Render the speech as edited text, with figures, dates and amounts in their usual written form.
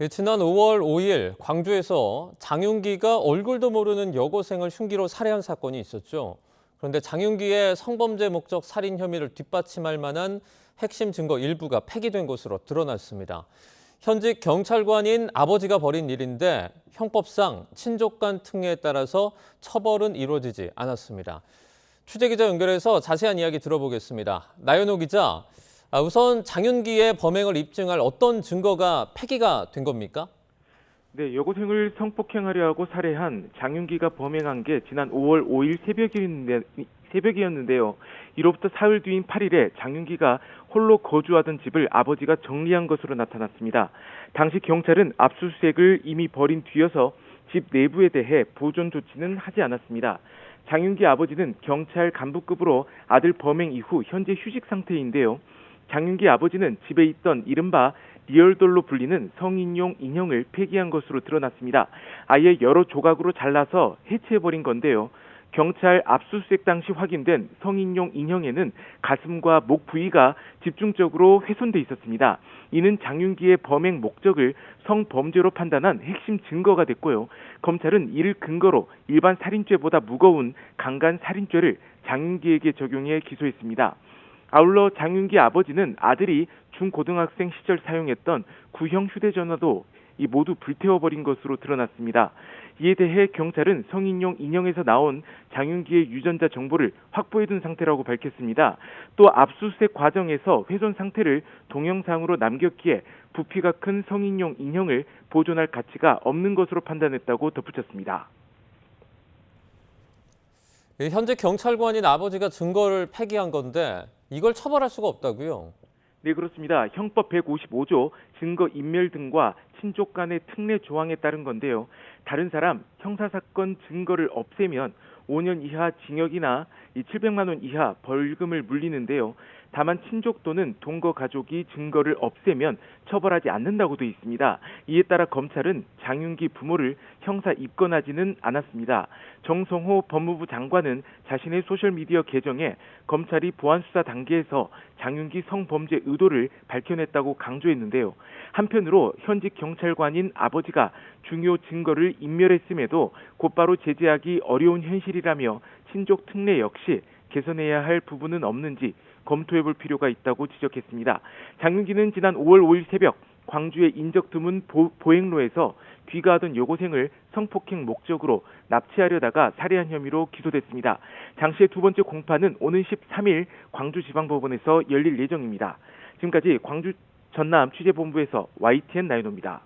지난 5월 5일 광주에서 장윤기가 얼굴도 모르는 여고생을 흉기로 살해한 사건이 있었죠. 그런데 장윤기의 성범죄 목적 살인 혐의를 뒷받침할 만한 핵심 증거 일부가 폐기된 것으로 드러났습니다. 현직 경찰관인 아버지가 벌인 일인데 형법상 친족 간 특례에 따라서 처벌은 이루어지지 않았습니다. 취재기자 연결해서 자세한 이야기 들어보겠습니다. 나연호 기자, 우선 장윤기의 범행을 입증할 어떤 증거가 폐기가 된 겁니까? 네, 여고생을 성폭행하려 하고 살해한 장윤기가 범행한 게 지난 5월 5일 새벽이었는데요. 이로부터 사흘 뒤인 8일에 장윤기가 홀로 거주하던 집을 아버지가 정리한 것으로 나타났습니다. 당시 경찰은 압수수색을 이미 벌인 뒤여서 집 내부에 대해 보존 조치는 하지 않았습니다. 장윤기 아버지는 경찰 간부급으로 아들 범행 이후 현재 휴직 상태인데요. 장윤기 아버지는 집에 있던 이른바 리얼돌로 불리는 성인용 인형을 폐기한 것으로 드러났습니다. 아예 여러 조각으로 잘라서 해체해버린 건데요. 경찰 압수수색 당시 확인된 성인용 인형에는 가슴과 목 부위가 집중적으로 훼손돼 있었습니다. 이는 장윤기의 범행 목적을 성범죄로 판단한 핵심 증거가 됐고요. 검찰은 이를 근거로 일반 살인죄보다 무거운 강간살인죄를 장윤기에게 적용해 기소했습니다. 아울러 장윤기 아버지는 아들이 중고등학생 시절 사용했던 구형 휴대전화도 모두 불태워버린 것으로 드러났습니다. 이에 대해 경찰은 성인용 인형에서 나온 장윤기의 유전자 정보를 확보해둔 상태라고 밝혔습니다. 또 압수수색 과정에서 훼손 상태를 동영상으로 남겼기에 부피가 큰 성인용 인형을 보존할 가치가 없는 것으로 판단했다고 덧붙였습니다. 현재 경찰관인 아버지가 증거를 폐기한 건데 이걸 처벌할 수가 없다고요? 네, 그렇습니다. 형법 155조 증거인멸 등과 친족 간의 특례 조항에 따른 건데요. 다른 사람 형사사건 증거를 없애면 5년 이하 징역이나 700만 원 이하 벌금을 물리는데요. 다만 친족 또는 동거 가족이 증거를 없애면 처벌하지 않는다고 되어 있습니다. 이에 따라 검찰은 장윤기 부모를 형사 입건하지는 않았습니다. 정성호 법무부 장관은 자신의 소셜미디어 계정에 검찰이 보안수사 단계에서 장윤기 성범죄 의도를 밝혀냈다고 강조했는데요. 한편으로 현직 경찰관인 아버지가 중요 증거를 인멸했음에도 곧바로 제재하기 어려운 현실이라며 친족 특례 역시 개선해야 할 부분은 없는지 검토해볼 필요가 있다고 지적했습니다. 장윤기는 지난 5월 5일 새벽 광주의 인적드문 보행로에서 귀가하던 여고생을 성폭행 목적으로 납치하려다가 살해한 혐의로 기소됐습니다. 장 씨의 두 번째 공판은 오는 13일 광주지방법원에서 열릴 예정입니다. 지금까지 광주 전남 취재본부에서 YTN 나인호입니다.